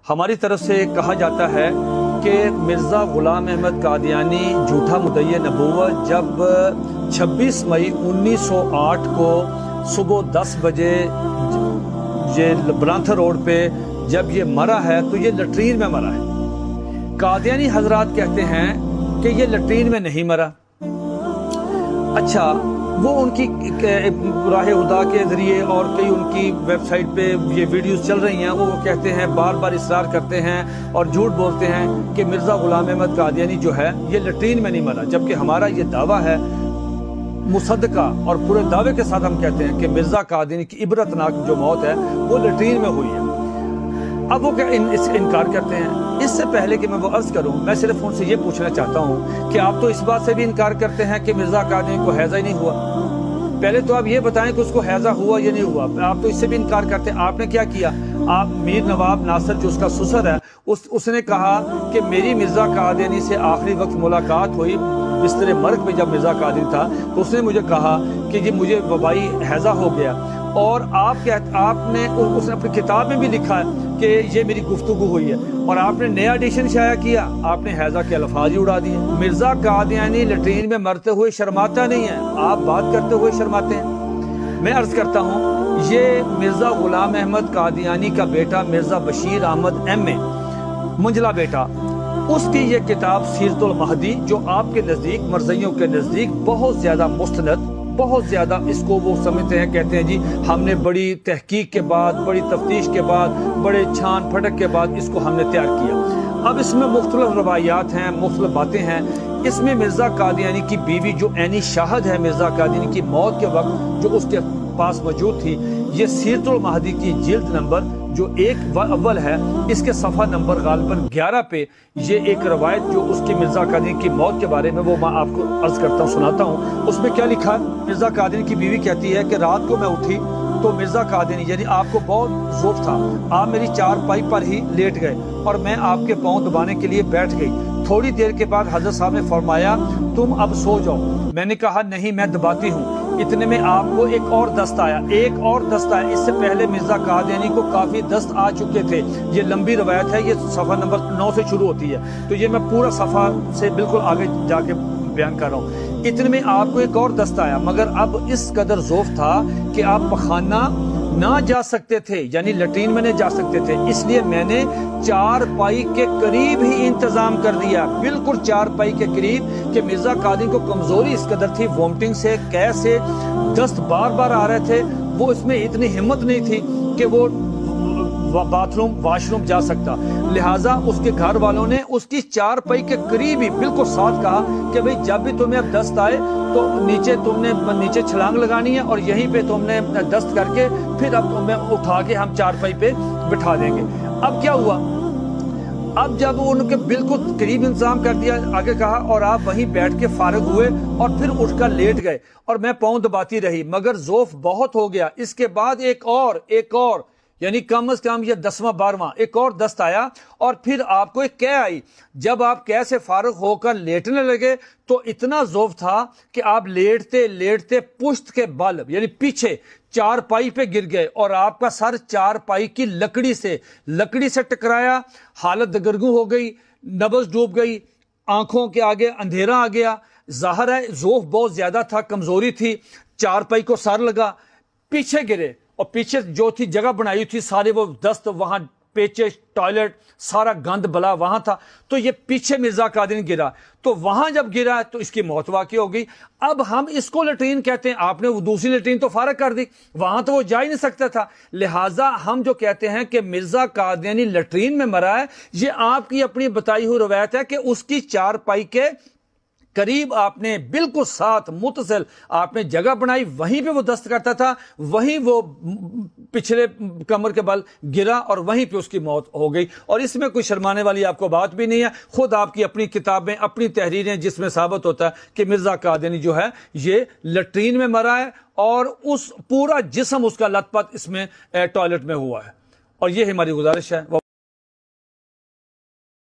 ہماری طرف سے کہا جاتا ہے کہ مرزا غلام احمد قادیانی جھوٹا مدعی نبوت جب 26 مئی 1908 کو صبح 10 بجے یہ برانتھر روڈ پہ جب یہ مرا ہے تو یہ لٹرین میں مرا ہے۔ قادیانی حضرات کہتے ہیں کہ یہ لٹرین میں نہیں مرا۔ اچھا، وہ ان کی راہ ہدا کے ذریعے اور کئی ان کی ویب سائٹ پہ یہ ویڈیوز چل رہی ہیں، وہ کہتے ہیں، بار بار اصرار کرتے ہیں اور جھوٹ بولتے ہیں کہ مرزا غلام احمد قادیانی جو ہے یہ لٹرین میں نہیں مرا، جبکہ ہمارا یہ دعویٰ ہے مصدقہ اور پورے دعوے کے ساتھ ہم کہتے ہیں کہ مرزا قادیانی کی عبرتناک جو موت ہے وہ لٹرین میں ہوئی ہے۔ اب وہ کیا انکار کرتے ہیں؟ اس سے پہلے کہ میں وہ عرض کروں، میں صرف ان سے یہ پوچھنا چاہتا ہوں کہ آپ تو اس بات سے بھی انکار کرتے ہیں کہ مرزا قادیانی کو حیضہ ہی نہیں ہوا۔ پہلے تو آپ یہ بتائیں کہ اس کو حیضہ ہوا یا نہیں ہوا۔ آپ تو اس سے بھی انکار کرتے ہیں۔ آپ نے کیا کیا؟ آپ میر نواب ناصر جو اس کا سسر ہے اس نے کہا کہ میری مرزا قادیانی سے آخری وقت ملاقات ہوئی بستر مرگ پہ جب مرزا قادیانی تھا، تو اس نے مجھے کہا کہ یہ مجھے وبائی حیضہ ہو گیا، اور آپ نے اس نے اپنی کتاب میں بھی لکھا ہے کہ یہ میری گفتگو ہوئی ہے، اور آپ نے نیا ایڈیشن شائع کیا، آپ نے حیضہ کے الفاظ ہی اڑا دیے۔ مرزا قادیانی لٹرین میں مرتے ہوئے شرماتا نہیں ہے، آپ بات کرتے ہوئے شرماتے ہیں۔ میں عرض کرتا ہوں، یہ مرزا غلام احمد قادیانی کا بیٹا مرزا بشیر احمد ایم اے منجلا بیٹا، اس کی یہ کتاب سیرت المہدی جو آپ کے نزدیک مرزائیوں کے نزدیک بہت زیادہ مستند، بہت زیادہ اس کو وہ سمجھتے ہیں، کہتے ہیں جی ہم نے بڑی تحقیق کے بعد، بڑی تفتیش کے بعد، بڑے چھان پھٹک کے بعد اس کو ہم نے تیار کیا۔ اب اس میں مختلف روایات ہیں، مختلف باتیں ہیں۔ اس میں مرزا قادیانی کی بیوی جو عینی شاہد ہے مرزا قادیانی کی موت کے وقت جو اس کے پاس موجود تھی، یہ سیرت المہدی کی جلد نمبر جو 1 اول ہے، اس کے صفحہ نمبر غالباً 11 پہ یہ ایک روایت جو اس کی مرزا قادیانی کی موت کے بارے میں وہ میں آپ کو عرض کرتا ہوں، سناتا ہوں۔ اس میں کیا لکھا ہے؟ مرزا قادیانی کی بیوی کہتی ہے کہ رات کو میں اٹھی تو مرزا قادیانی یعنی آپ کو بہت ذوق تھا، آپ میری چارپائی پر ہی لیٹ گئے اور میں آپ کے پاؤں دبانے کے لیے بیٹھ گئی۔ تھوڑی دیر کے بعد حضرت صاحب نے فرمایا تم اب سو جاؤ۔ میں نے کہا نہیں، میں دباتی ہوں۔ اتنے میں آپ کو ایک اور دست آیا، اس سے پہلے مرزا قادیانی کو کافی دست آ چکے تھے۔ یہ لمبی روایت ہے، یہ صفحہ نمبر 9 سے شروع ہوتی ہے، تو یہ میں پورا صفحہ سے بالکل آگے جا کے بیان کر رہا ہوں۔ اتنے میں آپ کو ایک اور دست آیا، مگر اب اس قدر ذوف تھا کہ آپ پخانہ نہ جا سکتے تھے، یعنی لٹرین میں نہیں جا سکتے تھے، اس لیے میں نے چارپائی کے قریب ہی انتظام کر دیا، بالکل چارپائی کے قریب، کہ مرزا قادیانی کو کمزوری اس قدر تھی، وومٹنگ سے، قے سے، دست بار بار آ رہے تھے، وہ اس میں اتنی ہمت نہیں تھی کہ وہ واش روم جا سکتا، لہٰذا اس کے گھر والوں نے اس کی چارپائی کے قریب ہی بالکل ساتھ کہا کہ بھئی جب بھی تمہیں اب دست آئے تو تم نے نیچے چھلانگ لگانی ہے اور یہیں پہ تم نے دست کر کے پھر اب تمہیں اٹھا کے ہم چارپائی پہ بٹھا دیں گے۔ اب کیا ہوا؟ اب جب ان کے بالکل قریب انتظام کر دیا، آگے کہا، اور آپ وہیں بیٹھ کے فارغ ہوئے اور پھر اٹھ کر لیٹ گئے اور میں پاؤں دباتی رہی، مگر ذوف بہت ہو گیا۔ اس کے بعد ایک اور یعنی کم از کم یہ 10واں 12واں ایک اور دست آیا، اور پھر آپ کو ایک قے آئی۔ جب آپ قے سے فارغ ہو کر لیٹنے لگے تو اتنا ذوف تھا کہ آپ لیٹتے پشت کے بل یعنی پیچھے چارپائی پہ گر گئے، اور آپ کا سر چارپائی کی لکڑی سے ٹکرایا، حالت دگرگوں ہو گئی، نبض ڈوب گئی، آنکھوں کے آگے اندھیرا آ گیا۔ ظاہر ہے ذوف بہت زیادہ تھا، کمزوری تھی، چارپائی کو سر لگا، پیچھے گرے، اور پیچھے جو تھی جگہ بنائی تھی سارے وہ دست، وہاں پیچے، ٹوائلٹ، سارا گند بلا وہاں تھا، تو یہ پیچھے مرزا قادیانی گرا، تو وہاں جب گرا تو اس کی موت واقع ہو گئی۔ اب ہم اس کو لٹرین کہتے ہیں، آپ نے وہ دوسری لٹرین تو فارغ کر دی، وہاں تو وہ جا ہی نہیں سکتا تھا، لہٰذا ہم جو کہتے ہیں کہ مرزا قادیانی لٹرین میں مرا ہے، یہ آپ کی اپنی بتائی ہوئی روایت ہے کہ اس کی چارپائی کے قریب آپ نے بالکل ساتھ متصل آپ نے جگہ بنائی، وہیں پہ وہ دست کرتا تھا، وہیں وہ پچھلے کمر کے بل گرا اور وہیں پہ اس کی موت ہو گئی، اور اس میں کوئی شرمانے والی آپ کو بات بھی نہیں ہے۔ خود آپ کی اپنی کتابیں، اپنی تحریریں جس میں ثابت ہوتا ہے کہ مرزا قادیانی جو ہے یہ لٹرین میں مرا ہے، اور اس پورا جسم اس کا لت پت اس میں ٹوائلٹ میں ہوا ہے، اور یہ ہماری گزارش ہے۔